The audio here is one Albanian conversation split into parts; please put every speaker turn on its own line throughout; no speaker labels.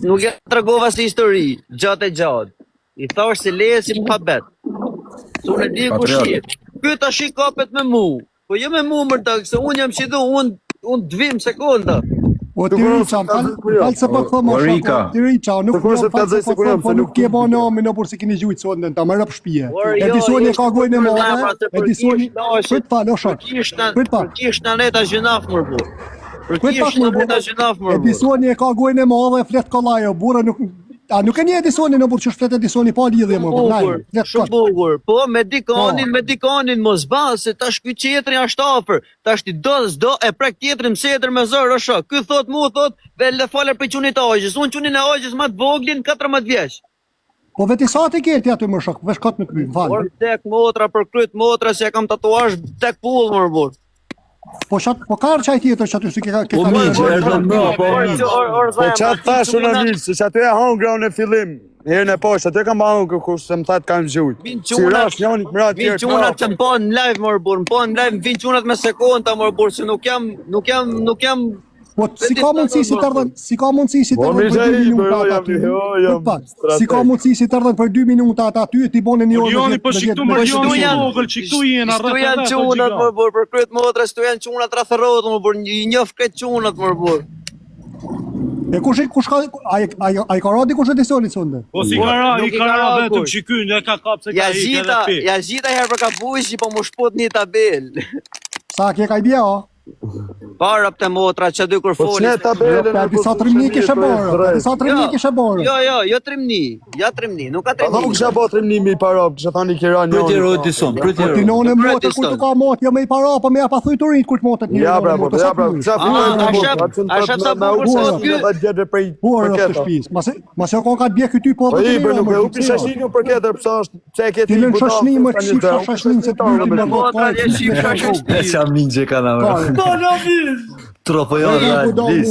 Nuk ja tregova si histori, gjatë e gjatë. I thash se leje si muhabet. Se unë e di kush je. Ky tash i kapet me mu. Po jo me mu mërdak, se unë jam shidu, unë dvim sekonda.
O ti Riça, falë se po thëmë ashtu. Ti Riça, nuk nuk ke banë amin apo se keni gjujt sonë ta marrë shtëpia. Edisioni ka gojën e madhe, edisioni prit falë shok. Prit pa.
Kish na neta gjinaf më bu. Kish na neta gjinaf më bu.
Edisioni ka gojën e madhe, flet kollajo, burra nuk nuk e një edisioni në burë që shflet edisioni pa lidhje më
bukur, shumë bukur. Po me dikanin mos ba se tash ky tjetri është afër. Tash ti do e prek tjetrin msetër me zor o shok. Ky thot ve le faler për çunit e Agjës. Unë çunin e Agjës më të voglin 14 vjeç.
Po vetë sa ti ke ti aty më shok, vesh kot në ky, val.
Por tek motra për kryt motra se kam tatuazh tek pull më burr.
Po ka çaj tjetër që aty si ke
Po çat thash unë mirë, se aty e hangra në fillim. Herën e poshtë, aty kam hangur kur se më thatë kanë gjujt. Si rash njëri mrat tjetër.
Vin çunat që më në live më burr, më në live vin çunat me sekonda më burr, se nuk jam
Po si ka mundësi si të ardhen për 2 minuta aty. Si ka mundësi si të ardhen për 2 minuta aty ti bën një orë.
Joni po shiktu më joni vogël, çiktu jeni rreth.
Këtu janë çunat më burr, për kryet motra, këtu janë çunat rreth rrotën më burr, i njoh këtë çunat më burr.
E kush ka ai ka radi kush edisioni sonde?
Po si ka ra vetëm shikyn, ja ka kap se ka ikë.
Ja zgjita herë për kapuçi, po më shput një tabel.
Sa ke ka idea o?
Para për të motra që dy kur
Po
folis.
çne tabelën.
Po disa trimni kishe bërë. Disa trimni kishe bërë.
Jo trimni. Ja trimni, nuk ka trimni.
Nuk kisha bë trimni me para, kisha thani Kiran.
Pritje Edison, pritje.
Ti nonë motë kur të ka motë, jo me i para, po me ja pa thuj turit kur të motë një.
Ja bravo. Çfarë filloi?
A shef sa bukur sot ky?
Po në shtëpis. Mas jo ka bie këty po.
Po i bën nuk e u kisha shihni për ketër pse është çe ke
ti buton. Ti shoshni më kështu shoshni se të
më motra je shif shoshni.
Sa minje kanë ora. Tropo jo lis.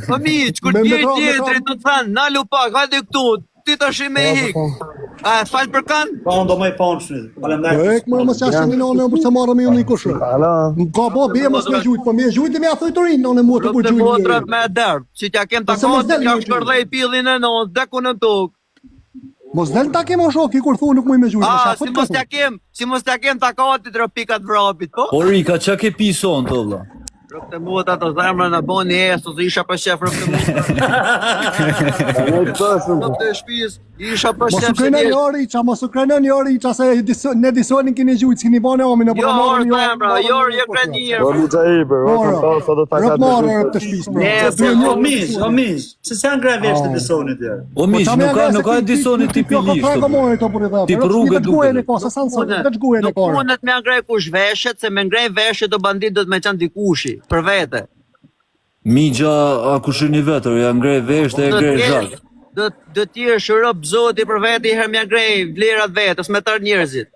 Po miq, kur ti tjetri do të than, nalu pak, hajde këtu. Ti tash me hik. A fal për kan?
Po do më ponshni.
Faleminderit. Po mos jashtë në për të marrë me unë kush. Ka po bie mos me gjujt, po me gjujt me ja thuj turin në motë kur gjujt.
Motra me derb, si t'ja kem takon, t'ja shkërdhej pillin e non, dekun në tokë.
Mos del ta kem o shoki kur thu nuk më me gjujt.
Si mos t'ja kem takatit pikat vrapit, po?
Po Rika, çka ke pi son to vlla?
Rëftë muta të zemrë në boni esu, se isha për shef rëftë muta. Rëftë e shpis, isha për shef se
njerë. Mos u krenon jori qa se ne disonin kini gjujtë, s'kini bane amin.
Jo, orë zemrë, jo krenirë.
Po një gjajibë,
rëftë marë rëftë të shpis.
O mish, se se janë grevesht të disonit jërë?
O mish, nuk ka disonit tipilisht. Ti për rrugë duke.
Punët me ngrej kush veshet, se me ngrej veshet do bandit do të me qanë dikushi. Për vete.
Migja, a kushini vetër, ja ngrej vesh dhe e ngrej zhak.
Do t'jesh rëb zoti për vete i herë mja ngrej vlerat vetës me tërë njerëzit.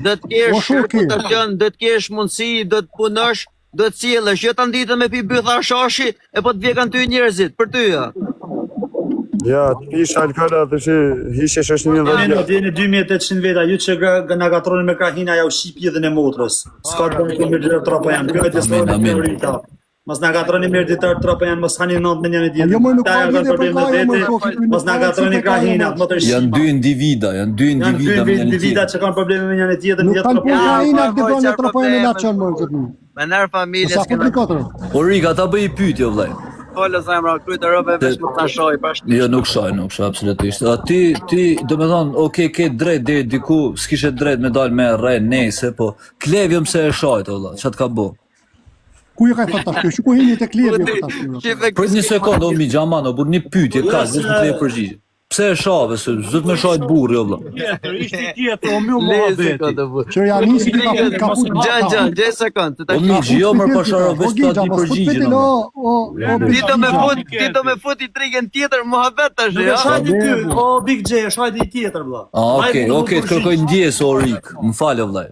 Do t'jesh reputacion, do t'jesh mundësi, do t'punosh, do t'cillesh, jo të nditë me pi bytha shashi, e po t'vjekan ty njerëzit, për ty ja.
Ja, t'pisha alkola të që hishe shëshni dhe
një. Djeni 2800 veta, ju që nga gatroni me krahina ja u shqipi edhe në motrës. Ska të bëmë këmë të tropa janë, kjo e të slojnë të teorita. Mas nga gatroni mirë ditër tropa janë, mos hani nëndë me njënë djetë. Ta e kanë probleme vete, mos nga gatroni krahina, të më të shqipi.
Janë dy individa me njënë
individa që kanë probleme me njënë djetë.
Nuk kanë për krahina të bënë e tropa janë e nga qënë mërë këtë.
Me nërë familjes.
O Rika, ta bëj i pytje vllai.
Folë zemra, krytë rëve vesh më të shoj, pashtë.
Jo, nuk shoj, absolutisht. A ti, do me thonë, okej, ke drejt dhe diku, s'kishe drejt me dalë me re, nejse, po, klevjëm se e shojtë, valla, që të ka bo?
Ku ju ka thot tash, që ku hini të klevjëm për tash?
Prit një sekundë, o mi gjamano, bur një pytje, ka, zë të të përgjigje. Pse e shave, se zët me shajt burri, o vla.
Ishti tjetë, o mjë më abeti.
Që janë nisi ka fut.
Gjë sekund.
O mi gjë, mërë pashara vesh të ati përgjigje.
Ti do me fut i trigën tjetër, muhabet të shë, ja?
Shajt i ty, o Big J, shajt i tjetër, vla.
Okej, të kërkoj ndjes, o Rik, më falë, vla.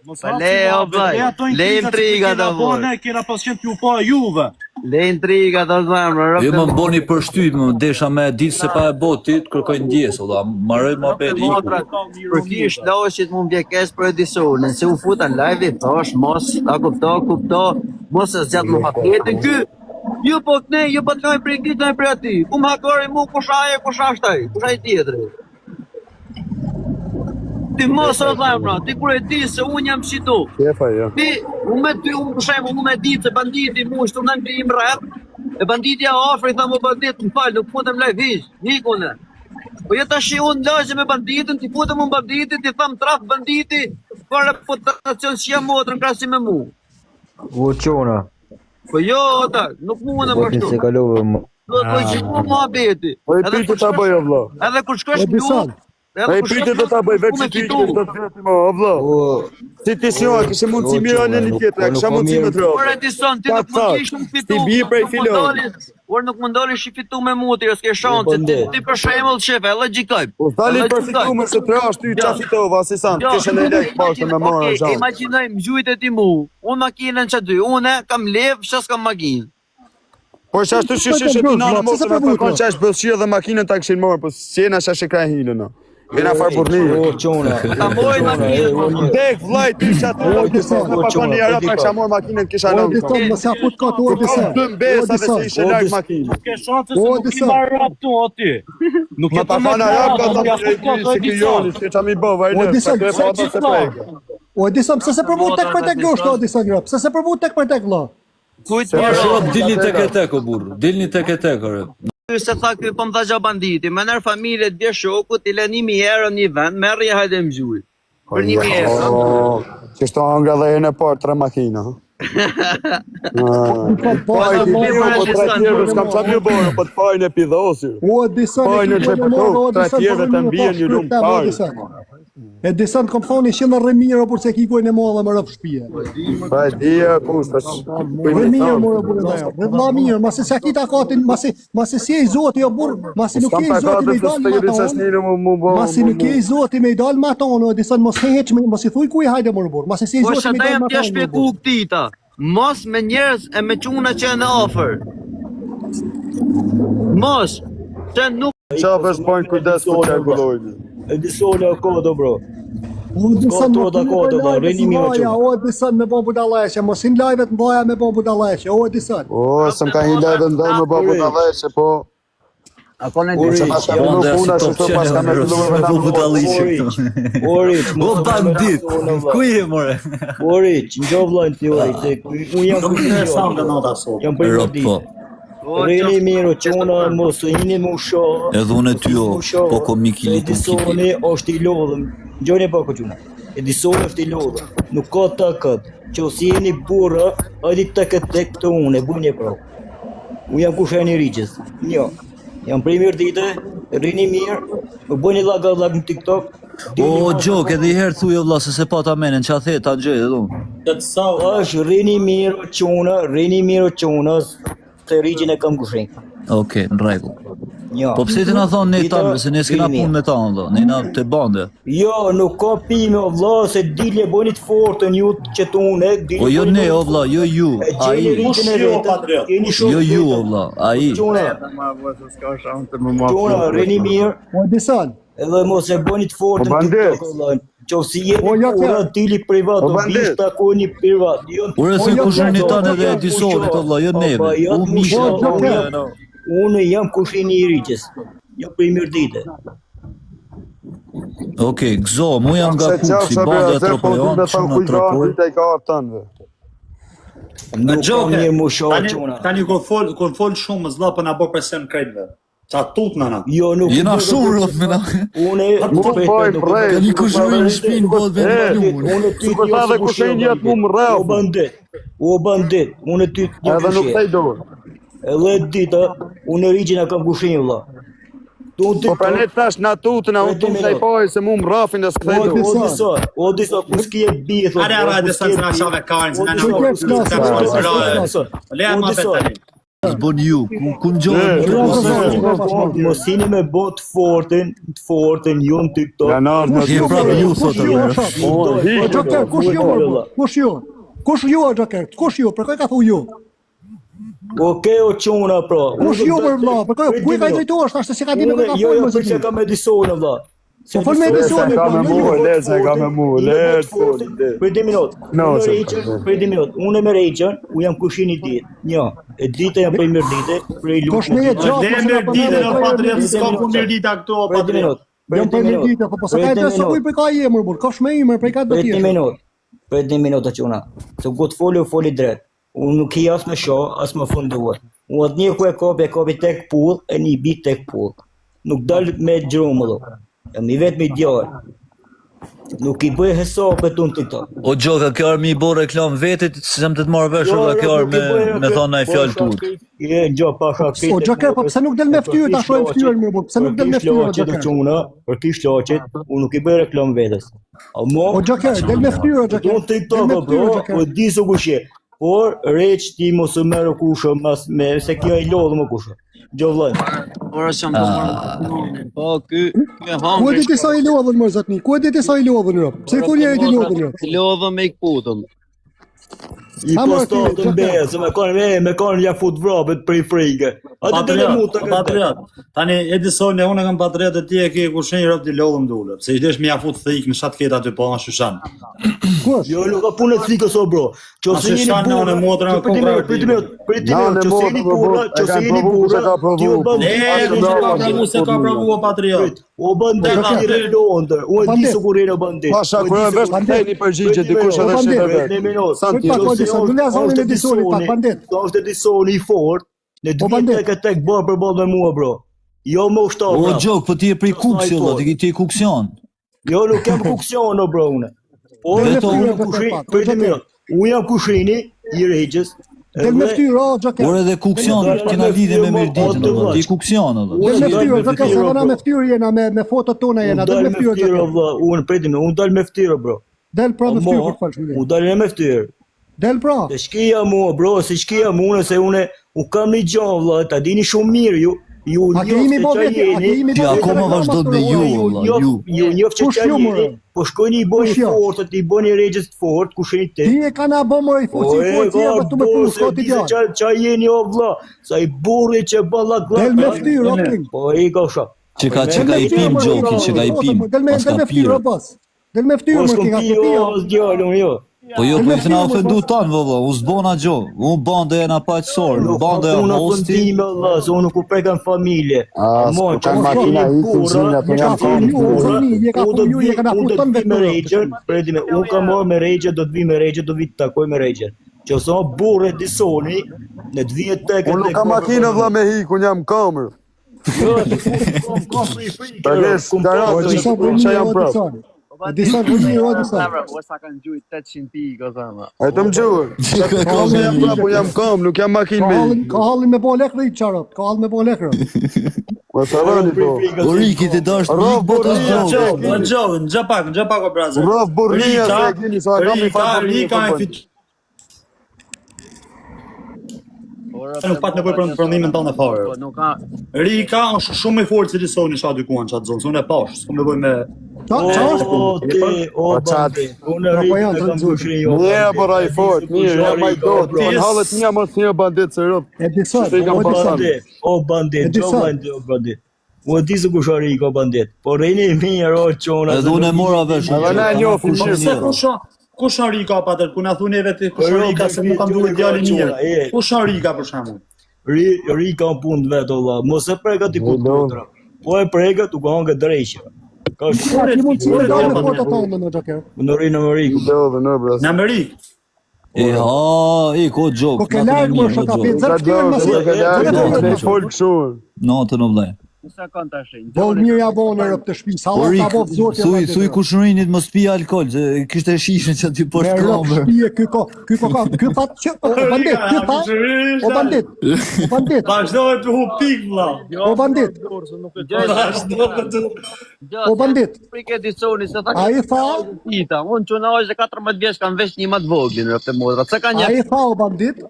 Le, o vlaj, le intriga të vërë.
Ne kena pas qenë t'ju pa juve.
Le intriga të zemrë.
Jo më boni për shtyp, më desha me ditë se pa e botit, kërkoj ndjes, o da, marrë më apet i.
Për kish loshit mu mbjekes për edisonin, se u futa live i thash, mos, ta kupto, mos e zjatë më hapetin ky. Ju po këne, ju po të lojnë për i këtë lojnë për ati. Ku më hakori mu, kush aje, kush ashtaj, kush aj tjetëri. Ti mos o dhemra, ti kur e di se unë jam si tu. Ti, unë me ty, unë për shemë, unë me di se banditi mu shtu në në im rrët, e banditja ofri, tha mu bandit, më falë, nuk putem live hikune. Po jetë ashi unë lojë me banditin, ti putem unë banditin, ti tham traf banditi, për reputacion që jam motrën krasi me mu.
O qona.
Po jo, ota, nuk mund në
Po ti se kalove më.
Do të gjithu mua beti.
Po e piti ta bëj, o vlla.
Edhe kur shkosh në luft,
Po e piti do ta bëj, veç që ti do të vjetim, o vlla. Si ti si oa, kishe mundësi mirë anë një tjetër, kisha mundësi me të rrë.
Por Edison, ti nuk mund t'ishtë më fitu.
Ti bie prej filon.
Por nuk mund doli shi fitu me muti, s'ke shansë, ti për shembull shefe, logjikoj.
Po dali për fitu më se të rash ty qa fitova, si sant, kishe në lek pashtë me marë në zhanë.
Imaginojmë gjujt e ti mu, unë makinën që dy, unë kam lev, që s'kam makinë.
Po që ashtu që ti nanë mosë me përkon që është bëllëshirë dhe makinën ta këshin marë, po s'jena që është e kraj hilë, no. Vena farë burni.
O qona.
Ta mojnë makinën.
Dek, vlaj, ty që atë në pakon një arap e kësha morë makinën kisha
O
lëngë.
Edison, mos ja fut kot o Edison.
Dë mbesa dhe se ishe largë makinë.
Ke shanse se nuk i marrë rap tu o ty. Nuk
Ma
e
pa
të me
fana rap ka
nuk
të
ja
të se ki joni, se që mi bë, vajnë, se kre pa ata se prejke.
O Edison, pse se përvu tek për tek gjoshtë o Edison grap? Pse se përvu tek për tek vlla?
Shop, dilni tek e tek, o burr. Dilni tek e tek, ore.
Se tha ky po më tha gja banditi, me nërë familje të dje shoku, t'i le 1.000 euro një vend, merri e hajde më gjuj. Për 1.000 euro.
Që shto anga dhe e në parë 3 makina. Po e ti bimu, po 3 tjerë, s'kam qa mjë borë, po të pajnë e pidhosir.
O Edison,
Pajnë e që përko, 3 tjerë të mbijen një lumë parë.
Edison kom thoni shilla Remiro por se ki gojnë e molla më rëp shtëpia.
Pa e dhja, kush,
Remiro më rëp burë. Vëlla mirë, mase sa kita katin, mase si e zoti o burr, mase nuk e zoti me dal ma. Mase nuk e zoti me dal ma tonë, Edison mos heq, mos i thuj ku i hajde më burr. Mase si e
Po
zoti me
shata
dal
jam
ma
t'ja
tonë.
shpjegu këtita. Mos me njerëz e me quna që në ofër. Mos, që nuk
Qa vesh bojnë kujdes për që e gullojnë.
Edisoni o kodo, bro.
O Edison
Ka to kodo, bro. Rini mirë që.
O Edison me bon budalleshe, mos in live të mbaja me bon budalleshe. O Edison.
O, se më ka hi ledhe ndaj me babu të dheshe, po...
Ori, o bandit, ku je more?
Ori, që njo vlojnë të ori, se unë jam kërë jam për një ditë. Rini mirë, që unë mos të hini mu shohë.
Edhe unë e ty o, po komik i litë
Edisoni është i lodhëm. Gjoni po ko quna. Edisoni është i lodhëm. Nuk ka të këtë. Që si jeni burë, ajdi të këtë tek të unë, e bujnë e pro. Unë jam kushe një riqës. Njo. Jam prej mirë dite, rini mirë, më bëjnë i lag në TikTok.
O, Gjok, edhe i herë thuj o vla, se pa ta menen, që a the, ta gjej, edhe unë.
është rini mirë quna, të rigjin e kam kushen.
Okej, në rregull.
Jo.
Po pse ti na thon ne tanë, se ne s'kena punë me ta, valla. Ne na te bande.
Jo, nuk ka pime o vlla, se dilje bëni të fortën ju që tune.
O jo ne o vlla, jo ju, ai. Jo ju o vlla, ai.
Quna, rini mirë,
O Edison.
edhe mos e bëni të fortën
O, bandit.
TikTok, vlla. Që si jeni
O, ja,
pura
ja.
dili privat,
O,
do
bandit.
bish takoni privat.
Ure se kushën i tanë edhe Edisonit o vlla, jo neve. U misha,
Unë jam kushini i riqës. Jo për i mirë dite.
Okej, gzo, mu jam nga Kupsi, bande e tropojon, shumë në tropoj.
Nuk ka mirë mu shohë quna.
Tani kur fol shumë zlla po na bë presion krejtve. Ça tut nana.
Jo, nuk
Jena shumë rrëth me na.
Unë
Ka një kushëri në shpinë, bëhet vetë plunë.
Unë ty
Kur tha dhe kushen jetë mu më
O
rrëf.
bandit, o bandit, unë ty një
Edhe nuk
kushe.
të i dorë.
Edhe dita, unë rigjina kam kushin, vlla.
Po pra ne tash na tutën, unë tutën e pojë se mu më rrafin dhe s'këthej dorë.
O disa, ku s'ki e bie, thot.
Ara Edison na shave karin, se na Le ma vetë tani.
Zbon ju, ku ngjohet
Mos jeni me bot fortën ju në TikTok.
Ja na,
Je prapë ju, thotë.
O Joker, kush ju më? Kush ju? Kush ju o Joker? Kush ju? Për kë ka thu ju?
Okej, o quna, pra.
Kush ju për vlla? Për kë ku i ka drejtuar tash se si ka dinë ka
Jo,
folë
jo,
më
për që kam Edisonin, vlla.
Po fol me edicionin.
Ka me mua, leze, ka me mua, leze.
Për 2 minutë. Për 2 minutë. Unë me Rachel, u jam kushin i ditë. Një, e dita jam për mirë dite, për i lutë.
Kosh me jetë gjatë.
Dhe mirë dite në patriot, s'ka për mirë dita këto,
Për 2 minutë.
Jam për mirë dite, po se ka e besë kuj për ka jemër, bur. Kosh me imër, për ka do
Për 2
tjetë.
minutë. Për 2 minutë që una. Se gotë foli drejt. Unë nuk i as me shoh, as me funduar. Unë atë një ku e kopi tek pull, e një bit tek pull. Nuk dal me gjrumë dho. Jam i vetë me djarë. Nuk i bëj hesapet unë të këta.
O Gjoka, kjo arë mi bo reklam vetit, se më të të marrë vesh, o kjo arë me thonë na i fjallë turk.
Je, gjo, pasha
O Gjoker, po pse nuk del me ftyrë, ta shojmë ftyrën mirë, bur. Pse nuk del me ftyrë, Gjoker?
Për kish laqet, unë nuk i bëj reklam vetës.
O Gjoker, del me ftyrë, Gjoker.
Unë të këta, bro, o di su kushe. Por, req ti mos e merë kushë, se kjo i lodhë më kushë. Gjo vlajnë.
Ora s'jam të marrë. Po, ky e
Ku
hangër.
e di ti sa i lodhën, më zotni? Ku e di ti sa i lodhën, rëp? Pse i thoni e ti lodhën, rëp?
Lodhëm me i kputëm.
I postat të mbeja, se me kanë ja fut vrapet për i frike. A të të mu të këtë.
Patriot. Tani Edisoni, unë kam patriot e ti e ke kushin rëp t'i lodhëm dule. Se ishdesh me ja fut thik në shatë ketë aty po ma shushan.
Kush?
Jo, nuk ka punë të thikës o bro. Që se jeni burra, për ti që se jeni burra, ti o
Mu se ka pravu o patriot.
O bandet tire londër, u e di su kur e bandet.
Pasha, kërë e vesh për tejni përgjigje, dikush edhe shqipe vetë.
Është Edisoni i fort, në të vjetë tek bërë për bërë me mua, bro. Jo më ushtarë.
O Gjok, po ti e prej kuksi, o, ti e kuksion.
Jo, nuk kem kuksion, o bro, une. O, unë jam kushini, i regjës.
Del me ftyrë, o Gjoker.
Por edhe kuksion, kena lidhe me mirë ditën, o, ti kuksion, o.
Del me ftyrë, Gjoker, se vëna me ftyrë jena, me fotot tona jena. Del me ftyrë, Gjoker.
Unë dal me ftyrë, bro.
Del pra me ftyrë, për falë shmëri.
Unë dal me ftyrë.
Del pra.
Se shkia mua, bro, se shkia mua, se une kam një gjohë, vla, ta dini shumë mirë ju.
A ke imi bo vete, a ke imi
Ti akoma vazhdo me ju, o, ju.
Ju njëfë që qa jeni, po shkojni i bojni fortët, i bojni regjës të fort, ku shenit te.
Ti e kana bo më i fort, si fort, ti e vë të me punë, s'ka t'i gjallë.
Qa jeni o vla, sa i burri që balla glaka.
Del me ftyrë, o king.
Po i ka shak.
Që ka i pim, Gjoki, që ka i pim.
Del me ftyrë, o bas. Del me ftyrë, më king, a të pia.
Po jo, po i thëna ofendu tanë, vëllë, unë s'bona gjo, unë bande e na paqësorë, unë bande e
Unë
hosti.
fundime, Allah, se unë nuk u prekan familje.
S'po kanë makina i këzina, po jam
Unë kam marrë me Regje, do të vi me Regje, do vi të takoj me Regje. Që ose o burre disoni, në të vijet tek...
Unë nuk kam makina vla me hik, unë jam kamër.
Jo, të funë, kam free.
Përdes, garantë, që jam prapë.
Disa vëni, o disa.
Sa kanë gjujt 800 pikë, o thama.
E të më gjurë. Unë jam kam, nuk jam makinë me hik.
Ka hallin me bo lekre i qarët, ka hallin me bo lekre.
Po të rëni po.
O Riki, ti dash të
Raf
mikë botës
Borria,
gjokë.
Në gjapak o brazer.
Raf Borria, se e kini, sa kam i fa
Rika e fit. Nuk pat nevojë për prandimin tonë fare.
Po nuk ka.
Rika është shumë i fortë si Edisoni sa dy kuan çat zonë. Unë e pash, s'kam nevojë me
Qa është?
O bande, unë rritë e kam kushin.
Njëra për i fort, mirë, jam maj do. Në halët një mos një bandit se rëp.
E disa,
O bandit, o bandit. Unë di se kush është Rika o bandit. Po rrini mirë o çona.
Edhe unë e mora vesh.
Edhe na e njohim mirë.
Kush është Rika pater, ku na thuni vetë kush është Rika se nuk kam duhet djalin mirë. Kush është Rika për shembull?
Rika në punë vetë valla. Mos e preka ti punë. Po e preka tu ka hangë drejshë. Ka
ti mund të dalë me foto tonë në Gjoker.
Në rinë në Amerikë.
Në Amerikë.
Ko gjokë.
Ko ke largë më shaka për zërë shkëtën
Natën o vlej.
Sa kanë tash?
Bol mirë ja bonë rëp të shpi, sa ka bo zotja.
Thuj kushërinit mos pi alkool, se kishte shishën që aty poshtë kamër.
Me rëp ky pat që, o bandit.
Vazhdoj të hu pik vlla.
O bandit. O bandit.
Frikë Edisoni se tha.
Ai tha,
unë çuna është 14 vjeç kanë vesh një më të voglin rëp të modra. Sa kanë
ai tha o bandit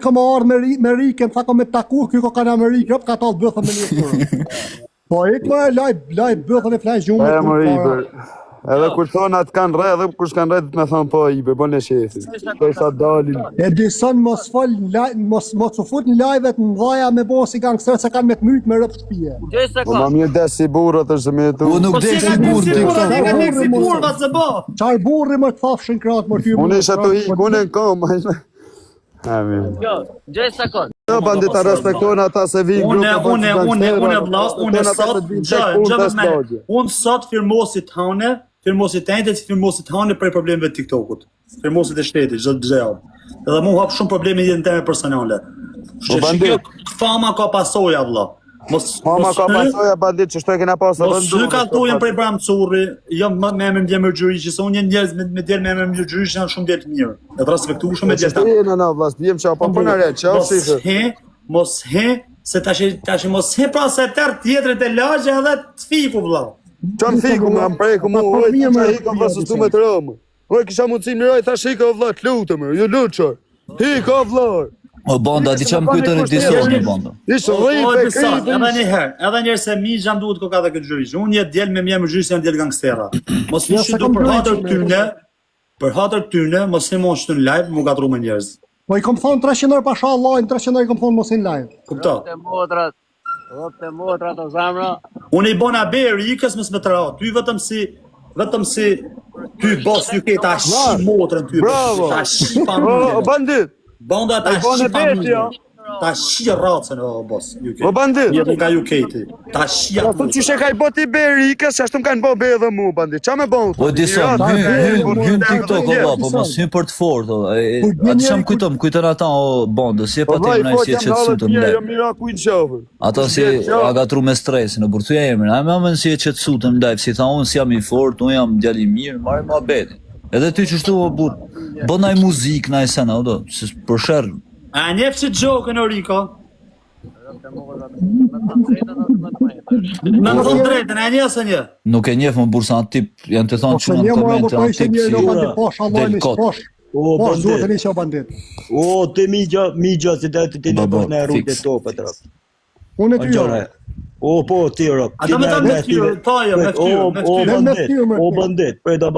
ka më ardhur me Rikën, tha ka me taku, ky ka në Amerikë, rëp ka ta bëthën me një. Po e këma laj bëthën e flaj gjumë.
Edhe kur thonë atë kanë rre, edhe kur s'kanë rre të me thonë po i bërë, e shefi. Të sa dalin.
Edison mos fol, mos u fut në live-et në dhaja me bo si gangster se kanë me të mytë me rëp shtëpije.
Po ma mirë des si burët është me tu.
Nuk
Po si
del
ka
si burr
si
ti
burra,
këto.
ka tek si burra se bo.
Çaj burri më të thafshin kratë më ty.
Unë isha të hik, unë në kom. Amin.
Jo, gjej sekond.
Jo, bandita respektojnë ata se vinë
unë sot firmosit hane për problemeve të TikTokut. Firmosit e shtetit, çdo gjë. Edhe mu hap shumë probleme jetën time personale. Fama ka pasoja vëlla.
Fama ka pasoja bandit që shto e kena pasë
rëndu. Mos ka thujen prej Bram Curri, jo me emrin Djemër Gjyri, që se unë një njerëz me djerë me emrin Gjyri që janë shumë djerë të mirë. E të respektueshëm me djerë ta.
Në vlas, bjem që apo për në re, që apo si
Mos he, se tash mos he pra se tërë tjetërit e lagje edhe të fiku vëlla.
Qa më fiku më preku mu, oj, që hikëm vlasës tu me të rëmë. Oj, kisha mundësi në roj, thash hikë o vla, të lutëm, ju luqër. Hikë o vla.
O banda, di që më kujtën e disoni, banda.
Ishë rripe,
edhe njerë se mi gjam duhet ko ka dhe këtë gjyrish. Unë jetë djelë me mjemë gjyrish janë djelë gangstera. Mos një shytu për hatër tyne, mos një mon shtu në live, mu gatru me njerëz.
Po i kom thonë 300 orë pasha Allah, 300 orë i kom thonë mos në live.
Kupto?
Rote modrat o zamra.
Unë i bona beri, i kësë mësë me të rahat. Ty vetëm si, ty bos ju ke ta shi motrën ty.
Bravo!
Ta shi familje.
O, bandit!
Banda ta shi familje. Ta shi racën o bos.
O, bandit!
Jetë nga ju kejti. Ta shi
atë. Po që ka i boti beri, i kësë që ashtu më kanë bo beri dhe mu, bandit. Qa me bon?
O, dison, hyn TikTok o ba, po mos hyn për të fort. Atë që më kujtën ata o bandë, si e pa të emraj si e qëtësutën live. Ata si agatru me stresin, o burtuja emrin. A me amën si e qëtësutën live, si tha unë si jam i fort, unë jam djali mirë, marë ma beti. Edhe ty që shtu o burë, bo naj muzik, naj sena, o do, për shërë.
A njef që gjokën o Riko? Në në thonë drejtën, a njef se një?
Nuk e njef më burë sa në tip, janë të thonë që në të komente, në tip si del kot.
O, zotë një që o bandit.
O, të migja si dhe të në bërë në rrujt e topet, rap.
Unë e ty, rap.
O, po, ti, rap.
A ta me ta me ftyrë, tajo, me ftyrë.
O, bandit, prejda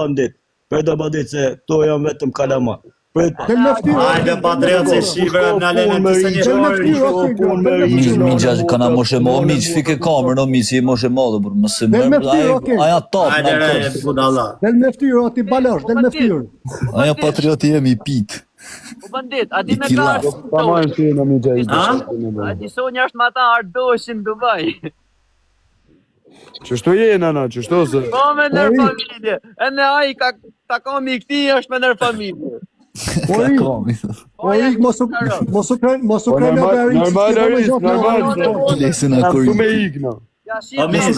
bandit, se to jam vetëm kalama.
Hajde pa drejtë se shivera në alene të se një
Migja kana moshe mo, migj fike kamer në misi moshe mo dhe bërë mësë mërë, aja top në kërë.
Del me ftyrë, o ti balash, del me ftyrë.
Aja patrioti jemi i pit.
O bandit, a di me ka është A di sonja është ma ta ardoshin Dubai.
Qështu jena na, qështu se?
Po me nërë familje, e në aji ta komi i këti është me nërë familje.
Orik, mos u kërë në beri.
Normal,
Lesin a kërë.
Tu me ikna.
Amiz,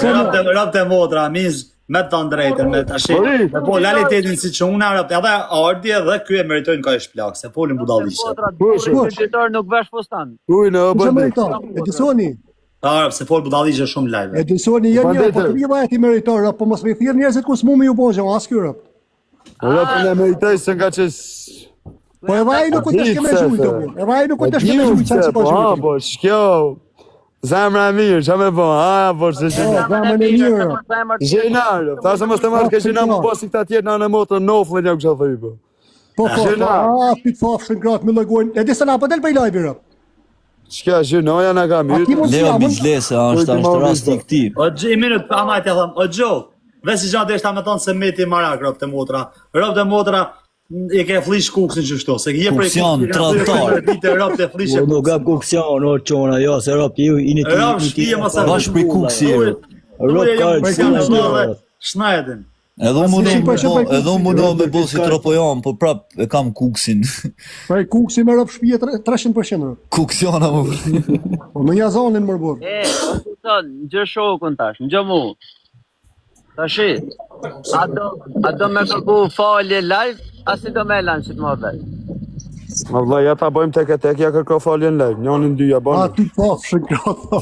rap të motra, amiz, me të në drejtën, me të ashe. Po, lalitetin si që unë rap të edhe ardje dhe kjo e meritojnë ka ish plak, se folin budalishe.
Kreditor nuk vesh postan.
Ujnë, o bandit.
Edisoni.
Arab, se fol budalishe shumë live.
Edisoni, jenë një, po të rriva e ti meritor, po mos me thirë njerëzit ku s'mu me ju bozhe, as kjo rap.
Rap në meritoj se nga që
Po e vaj nuk të shke me gjujtë, e vaj nuk të shke me gjujtë, që
po gjujtë. Po, shkjo, zemra mirë, që me po, po, se
zemra e mirë.
Gjenarë, ta se mos të marrë ke gjenarë më posi këta tjetë në anë motë në nofle një kështë të thujë, po.
Po, pitë fafshën gratë me lëgojnë, e disa nga për del për i lajbi rëp.
Shkja, gjenoja nga ka mirë.
Leo Bizlese, është rast i këti.
O gjë, i minut, ama e të thëmë, o gjë, vesi gjatë e shta me tonë se meti marak, rëp të motra, e ke flish kuksin që shto, se ke prej
kuksin. Nuk ka kuksin, o qona, jo, se rap ju initi.
Rap shpije ma sa.
Vash prej kuksi e rap.
Rap ka
Shnajedin.
Edhe unë mundohë me bëllë si tropojan, po prap e kam kuksin.
Prej kuksin me rap shpije 300%.
Kuksiona më bërë.
Në një zonin më bërë.
Në gjë shokën tash, në gjë mu. Tashi, a do me kërku falje live, a si do me lanë që të më bëjë?
Valla, ja ta bëjmë tek e tek, ja kërko falje në live, njonin dy ja bëjmë.
A, ty pafshën kratë.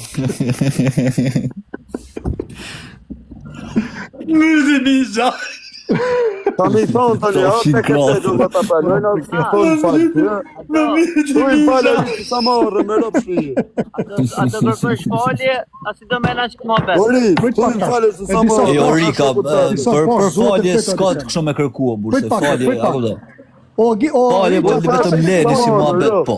Mërdi një gjahë.
Ta mi thonë tani, te këtë do të ta palojnë, thonë falë. Thuj falë sa morë me rop shpije.
Atë kërkosh falje, asi do më nash mohabet.
Ori, thuj falë sa morë.
Jo Rika, për falje s'ka të kështu me kërkua burse, falje apo do. Falje vetëm ledi si mohabet po.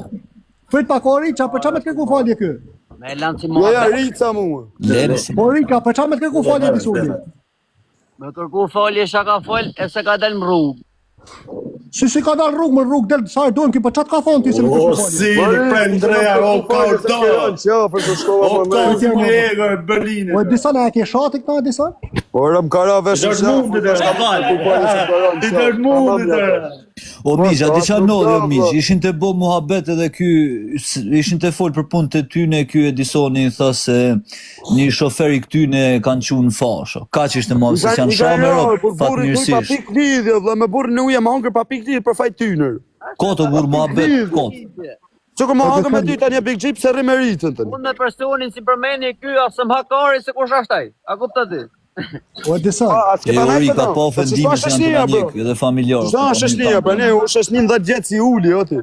Prit pak Orica, për çfarë më kërku falje kë?
Me lanë si
Jo ja
mohabet.
rica mua.
Ledi si
Orica, për çfarë më kërku falje ti soli?
Me kërku falje shka ka fol, e se ka dalë më rrugë.
Si ka dal rrugë, më rrugë del sa don ki, po çat ka thon ti se më
O,
kërku falje?
si, prendreja, o, kautar.
Qafër të shkova
O,
më me.
kautar me Egër, Berlinë.
O disa na e ke shati këta disa?
Ora më kara vesh
Dërë mundit e shkaval. I dërë mundit e.
O Migj, a di qa ndodhi o Migj, ishin të bo muhabet edhe ky, ishin të fol për punë të tyne, ky Edisoni tha se një shoferi këtyne kanë qunë fasho. Ka që ishte muhabet, se janë shumë ropë, fatë
Pa
mirësish.
pik lidhje, vëlla, me burë në uje më hangër pa pik lidhje për fajt tyner.
Koto bur muhabet, koto.
Që më hangër me ty tani e Big Jeep se rrimeritën tani.
Unë me personin si përmeni ky, asë më hakari se kush ashtaj. A kupta ti?
O disa.
E Rika pa ofendime se janë të manjek, edhe familjarë.
Zda shëshnia, për ne, u shëshnin 10 vjetë si uli, o ti.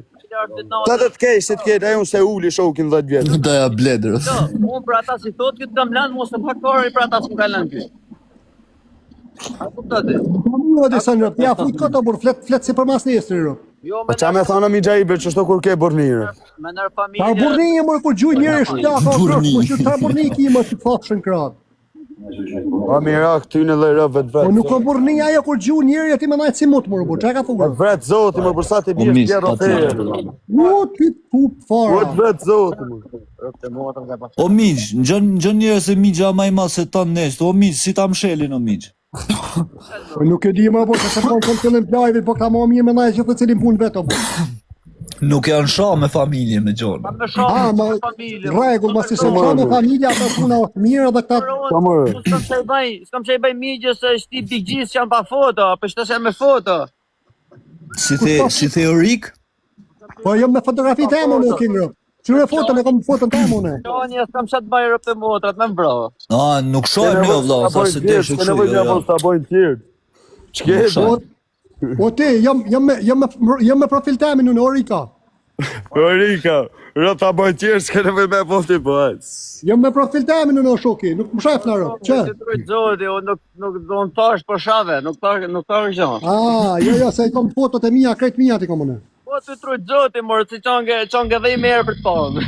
Ta të kesh, si të kesh, ajo se uli shokin 10 vjetë.
Da ja bledrë.
Unë për ata si thot këtë kam lanë, mos të më hakari për ata s'm ka lanë ky. A kupta ti?
O disa në rrëp, ja fut këto bur, flet si për mas njësë rrëp.
Jo,
Po qa me thana mi gjajbe që shto kur ke bornire.
me nërë
Ta
familje...
burni e mërë kur gjuj njëri shkja, ka kërës, po që ta burni ki më të fafshën kratë.
A mira, këtyne dhe rëve të
Po
vetë.
nuk o burni ajo kur gjuj njëri, ati më najtë si mutë mërë bur, që ka thuar?
Vretë zoti, më përsa të
O
bjesh
Migj,
tjero
pa
të
të
e.
U, ty pup fara.
Vretë zoti, më.
O Migj, gjën njërë se Migja ma i ma se tanë neshtë, o Migj, si ta mshelin o Migj.
Po nuk e di më bur, se po në këllën plajve, po ka ma mirë me najtë që të cilin punë vetë o bur.
Nuk janë shoh me familje me gjonë.
Me
Ah,
shohë,
ma
me familje...
regull, ma si se qa me familja, ata puna është mirë dhe këta...
S'kam që i bëj migje se shti Big G's që janë pa foto, për shtë që me foto.
Si the Orik?
Po jam me fotografi të emë në kingë. Qyre foton e kam foton të emë në.
Qonja s'kam qatë bëj rëp të motrat, me mbro.
A, nuk shohem jo vlla, sa se desh
Që
kështu.
nevoj
Jo,
një mos
jo.
të bojnë tjerë. Qke
Nuk
e
shohem.
Po ti, jam me profil të emë në Orika.
Rika, rëp të bojnë tjerë, s'ke nevoj me pofti po aqë.
Jam me profil të emë në shoki, nuk më shef në rëp. Që?
Të trujtë zoti, nuk do në tash për shave, nuk tash gjanë.
Jo, se i kom fotot e mija, krejt mija ti kom në.
Po të trujtë zoti, morë, si qonge dhe i merë për të panë.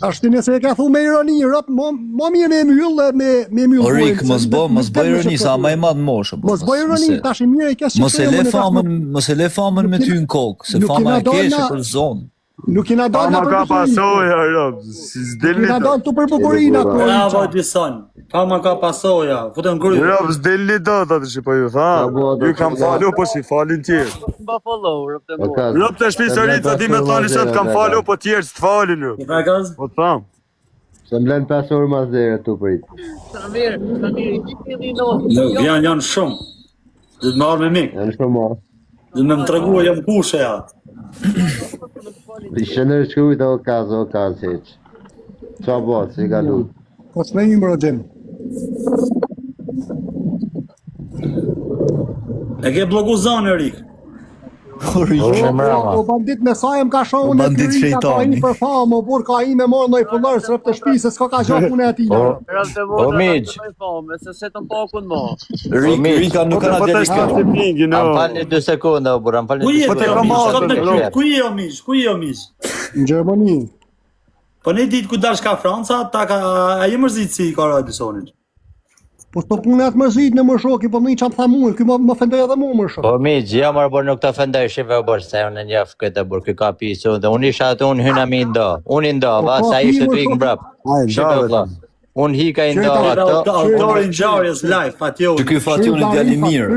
Ashtë nëse e ka thu me ironi, rëp, ma mirë me myllë, me myllë.
Orik, mos bëj ironi, sa ma i madh moshë.
Mos bëj ironi, tash i mirë i kesë
Mos e le famën me ty në kokë, se
Nuk
fama
kena
e keqe
dona-
për zonë.
Nuk kena dalë
Ama
na
ka
për bukurina.
pasoja, rëp, si
Nuk
s'delni
kena
do.
dalë tu për bukurina, ku
Bravo,
Orica.
Edison. Fama ka pasoja. Futën kry.
Rëp, s'delni do, të të që po ju tha. Ju kam falu, po si falin tjerë.
Mba follow, rëp të motrat.
Rëp të shpi sërica, ti me thani se të kam falu, po tjerë s'të falin ju.
I frakaz?
Po të tham.
Se mblen 5 orë mas dhere tu për it.
Sa mirë, i gjithë i
Janë shumë. Dhe të marrë me mikë.
Janë shumë ma.
Dhe me më tregua jam kushe ja.
I shëndër shkrujt o kazë heq. Qa bëtë, si ka lutë.
Po s'me një më rëgjim.
E ke bloku zonë, Erik.
O bandit me sa em ka shohë në
Bandit
Tyrinka, ka
shejtani.
i për famë, o bur ka i me morë në i fullër, së rëp të shpi, se s'ka ka gjohë punë e ati.
Rëp të
O, Migj.
motrat, se se të mpokun mo.
Rika nuk kanë
Po të
djeli
shkati
këtu.
pingi, no.
Am falni 2 sekonda, o burr, am falni
Ku
2
je
Po te
ti,
kam
Mish?
marrë
Sot
të
me
krep.
Ku je, Mish? Ku je, Mish?
Në Gjermani.
Po ne ditë ku dash ka Franca, ta ka ajo mërzit si ka ra Edisonit.
Po s'po punë atë mërzit në më shoki, po më i qamë tha muë, këj më fendoj edhe mu më shumë.
Po Migj, ja marr por nuk të ofendoj shive o burr, se unë njeh këtë burr, ky ka pisë, dhe unë isha atë unë hyna mi ndo. Unë i ndo, va, sa ishte të ikë mbrap.
Ai,
Shive
ndave
vlla. Unë hika i ndo
Qëta-
ato.
Autorin gjarjes live, fatjo.
Që ky fati unë djali mirë.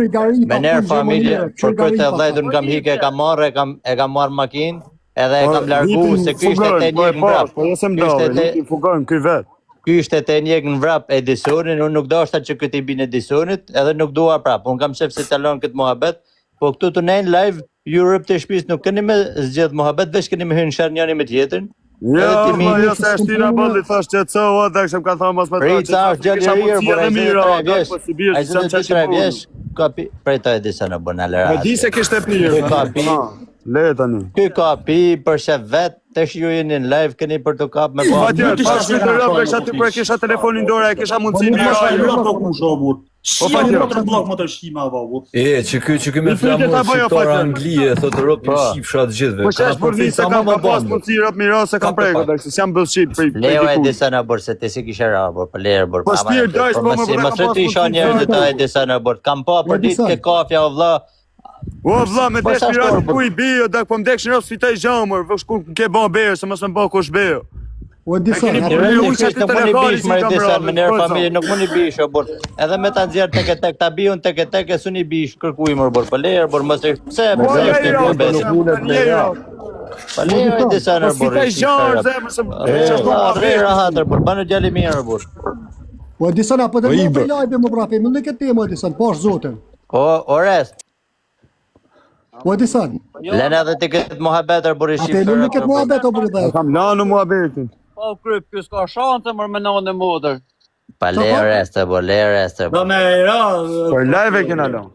Me nerë familje, për këtë vllajt unë kam hike, e kam marrë, e kam marrë makinë, edhe e kam largu se ky ishte te njëk mbrap.
Po jesem
Ky ishte
dave,
te-
i fugojmë ky vet.
Ky ishte te njëk në vrap Edisonin, unë nuk doshta që këtë i bin Edisonit, edhe nuk dua prap. Unë kam shef se talon këtë muhabet, po këtu të nejnë live, ju rëp të shpis nuk keni me zgjedh muhabet, veç keni me hynë shërë njëri me tjetrin.
Jo,
ti mi-
po jo se është tina bolli thash qetësoa, dhe këshëm ka thënë mos me
Rica është gjallë i rirë, por ai zënë 3 vjeç. Ai zënë 3 vjeç, kapi, prej ta Edison e bën alera.
E di se kishte pirë.
Ky kapi,
le tani.
ky kapi për shef vet, tash ju jeni në live keni për të kap me
Patjetër, pas të rrobë kisha ti për kisha telefonin dorë, e kisha mundësi
Unë
mirë.
më po ku shobut. Shia më të blok më të shima vau.
Që ky me flamur shqiptar Anglie, thotë Europi shifsha të gjithëve.
Po çesh për vit se kam pas mundësi rrobë mirë se kam prekur, tash jam bëll ship për.
Leo Edison e bër se ti si kishe rabur, për lerë bër.
Po shpirë dajsh po më
Mos të isha njerëzit e Edison e bër. Kam pa për ditë ke kafja o vlla.
O vlla me desh mirë ku i bio, dak po mdekshin rrobë fitoj gjamur, vesh ku ke bën berë se mos më bë kush bë.
O disa.
Nuk mundi bish me Edison, me njerë familje nuk mundi bish o bër. Edhe me ta nxjerr tek ta biun tek suni bish kërkuj më bër. Po lerë bër mos e pse është ti bën. Po lerë Edison e bër.
Fitoj gjamur zemër se
rahat bër. Banë djalë mirë bër.
O disa apo të më lajbe më prapi, më ndeket tema disa, posh zotin.
O rest.
O disa.
Lena edhe ti këtë muhabet bër i shifër.
Atë nuk këtë muhabet o bër.
kam lënë muhabetin.
Po kryp, ky s'ka shanse më me nanë modër.
Pa le reste, bo, le reste.
Do me ra.
Për live kena lënë.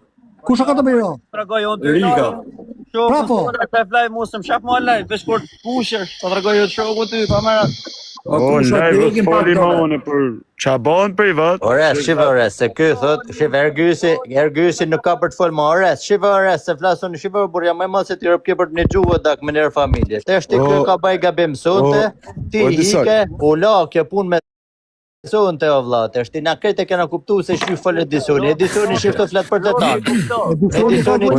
Kush ka të bëjë?
Tregoj on ty.
Riga.
Shoku, ta flaj mosëm shap më live, veç kur pushesh, ta tregoj shoku ty, pa më.
O live foli më për çabon privat.
Ore, shive se ky thot, shive Ergysi nuk ka për të fol më ore, shive se flasun shive por jam më mos se ti rrop ke për të nxjuar dak me ner familje. Tash ti ky ka baj gabim sonte, ti ike, u la kjo punë me sonte o vlla, tash ti na krete kena kuptuar se shi fol Edisoni shifto flet për të tanë.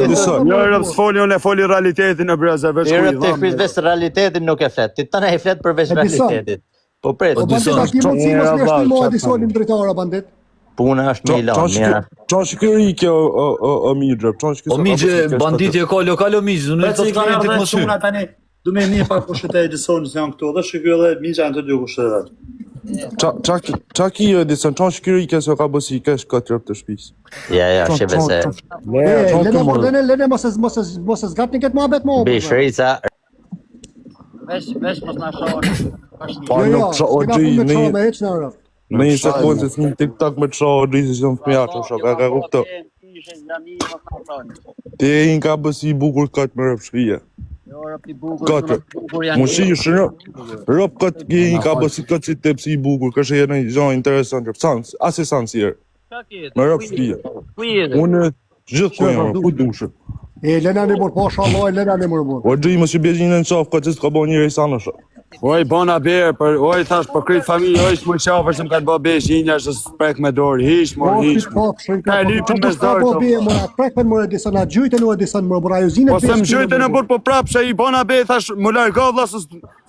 Edison, jo rrop foli unë foli realitetin në breza veç
ku i dham. Ti veç realitetin nuk e flet. Ti tani e flet për veç realitetin. Po pres.
Po bandit tash mos nesh më Edisonin drejtore bandit.
Puna është Milan, mira.
Çon shikëri kjo o Midra, çon shikë.
O Midje banditi e ka lokal o Midj, unë të
klientit mos hyj. Tani do më mirë pa kushtet e Edisonit se janë këtu dhe shikoj edhe Midja janë të dy kushtetat.
Çaki Edison, çon shikëri kjo se ka bosi kesh katër të shtëpisë.
Ja, shive se.
Lene mos zgatni këtë muhabet më.
Bishrica.
Veç mos na shohën.
Po nuk o gjë në një sekundë se një TikTok me të shohë rrisë që në fëmjatë, shoka ka kupto. Ti e një ka bësi i bukur këtë me rëpë shpije. Këtë, më shishë rëpë këtë një ka bësi këtë si të pësi i bukur, kështë e një gjonë interesant, asë sansirë, me rëpë shpije. Unë gjithë kujë, ku dushë.
E, lena në mërë, po shaloj, lena në mërë.
O gjë, më që bjegjinë në qafë, këtë që ka bo njëre i sanë shë. Oj, bona berë, oj, thash, për krytë familje, oj, shmë qafë, është më ka të bo besh, inja është sprek me dorë, hish, mor, hish. Ka e lypën me zdorë.
Prekën mërë Edison, a gjujtë në Edison, mërë, bërë ajo zinë
po se më gjujtë në burë, po prapë që i bona berë, thash, më larga, vlasë,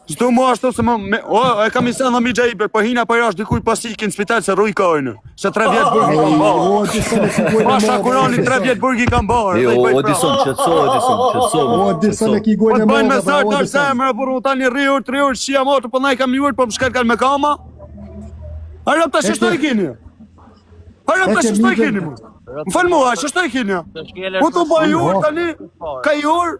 s'du mu ashtu se më, o, e kam i sen dhe mi gjejbe, po hina për jash dikuj pas ikin spital se ruj kajnë, se 3 vjetë burgi kam barë. Pasha kurani 3 vjetë burgi kam barë.
O, Edison, qëtëso.
O, Edison e ki gojnë e
bëjnë me zërë të zemre, burë, më tani riur, 3 orë, shia motë, po naj kam njërë, po më shkel kanë me kama. Arëp ta shështë i kini? Arëp ta shështë i kini? Më falë mua, shështë i kini? Po të bëjë jurë, tani, ka jurë.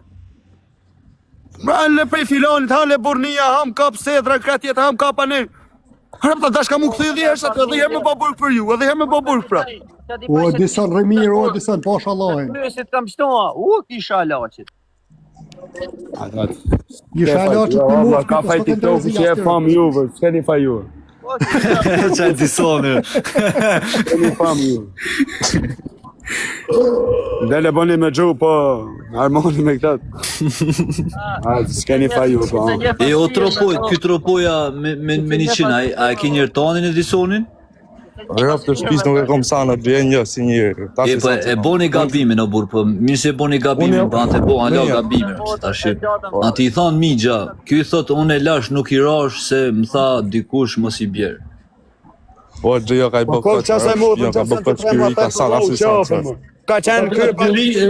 Le prej filonit, hale burnia, ham kap sedra, kratjet, ham kap anë. Arëp ta dash ka mu këthi dhjeshat, edhe herë me baburg për ju, edhe herë me baburg pra.
O, Edison, rëmirë, o, Edison, po shalohin.
Krysit kam shtoa, kisha alaqit.
Kisha alaqit në mufë,
ka faj TikTok, që e fam juve, s'keni fa juve.
Qa Edisoni.
S'keni fam juve. Dele bëni me gju, po harmoni me këtat. S'keni fa juve, po.
E o tropoj, ky tropoja me një qina, a e ki njërë tonin Edisonin?
Rëp të shpis nuk e kom sanat, vjen një si njërë.
E po e boni gabimin o burë, po mirë se e boni gabimin, po anë të bo hala gabimin. A ti i thonë Migja, kjo i thotë unë e lash nuk i rash se më tha dikush mos i bjerë.
Po gjëja ka i bëk këtë shpia, ka bëk këtë shpiri, ka sanë asë i sanë. Ka qenë kërë,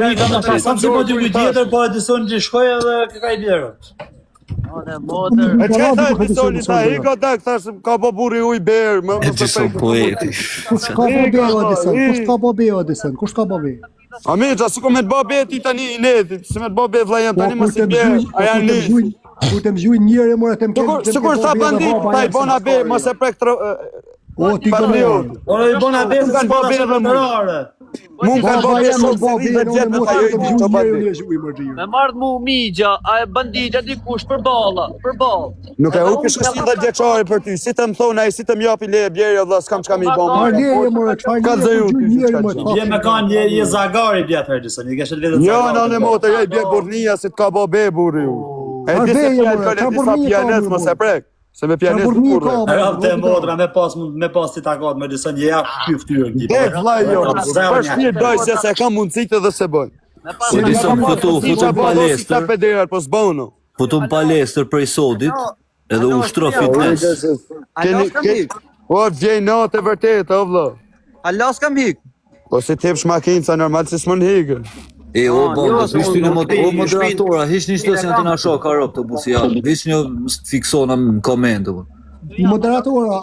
Rika në pasan si po dy tjetër, po Edison që shkoj edhe ka i bjerë.
E që tha Edisoni, tha hiko tak, tha ka po buri uj berë.
Edison poeti.
Kush ka po beo Edison, kush ka po beo Edison, kush ka po beo?
Amigja, si ku me të bo be ti tani i netit, si me të bo be vlajen tani më si bjerë, a janë një.
Ku të më zhuj njëre, mërë të më kemë.
Sikur sa bandit, ta i bona be, më se prek
o, ti gëmë.
O, i bona be, më kanë bo be dhe më.
Mund ka bëj shumë bobi dhe jet me ajo i ditë bandit.
Me marrë mu migja, a e banditja dikush për balla.
Nuk e u kish 10 vjeçare për ty. Si të më thon ai, si të më japi leje bjerë vëlla, s'kam çka më i bën.
Leje more, çfarë?
Je me kanë je zagari bjet Ferguson, i kishte vetë.
Jo, në motor ai bie burrnia si të ka bë be burri u. E di se ka disa pianet mos e prek. Se me pianet burrë.
Rapte motra me pas ti takat me dison je jap ky fytyrën ti.
Vllai jo. Bash një doj se kam mundësitë dhe se bëj.
Po dison futu palestër.
Po s'bëno.
Futu palestër prej sodit, edhe ushtro fitness.
O vjen natë vërtet, o vëlla.
Allah s'kam hik.
Po se të hepsh makinca normal se s'mund higën.
E o bondos, hiç në moderatora, hiç një shtos janë të na shoh ka rop të busi ja. Hiç një fiksona në koment.
Moderatora.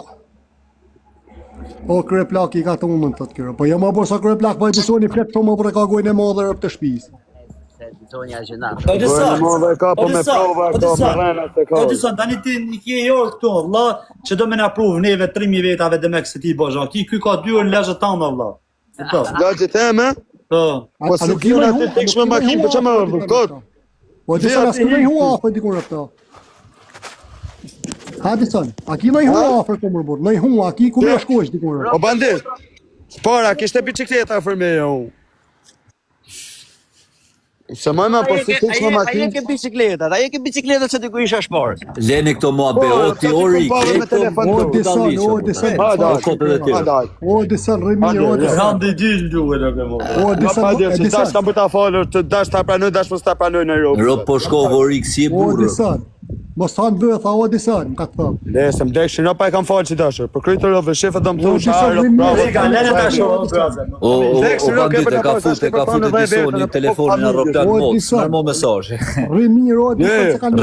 O kreplak i ka të mund të kjo. Po jo më bërë sa kreplak po e disoni flet po më për ka gojën e madhe rëp të shtëpisë.
Disoni as gjëna.
Po disa.
Ka po me prova, ka me rëna se ka.
Po disa tani ti i ke jo këtu vëlla, që do më na pruv neve 3000 vetave dhe me kësaj ti bozha. Ti ky ka 2 orë lezhë tanë vëlla.
Lagje teme?
Po.
Po si kena të tikshme makinë, po çama kot.
Po disa na skëmej hua apo dikur ato. Ha dison, a ki nëj hua afer këmër burë, nëj hua, a ki ku me shkosh dikur.
O bandit, para, kishte bicikleta afer me jo. Se mëjma, po si të që më makinë.
Aje ke bicikletat që diku isha shparë.
Leni këto mua be, o ti ori,
o dison, rëmi, o dison.
Randi dyll duhe në këmo.
O dison,
dash ta për ta falur, të dash ta pranoj, dash mos ta pranoj në Europë.
Rop po shko vorik si e
O
burë.
dison, mos thanë bëhe, tha o dison, më ka të thëmë.
Lesëm, dekshin, no pa e kam falë që dashër, për krytë rëve, shefët do më të
Rika, lene ta shohë grazën.
O bandit e ka fute disoni telefonin e roptan mos, nërmo mesazhe.
Rëmi, o dison, se kanë...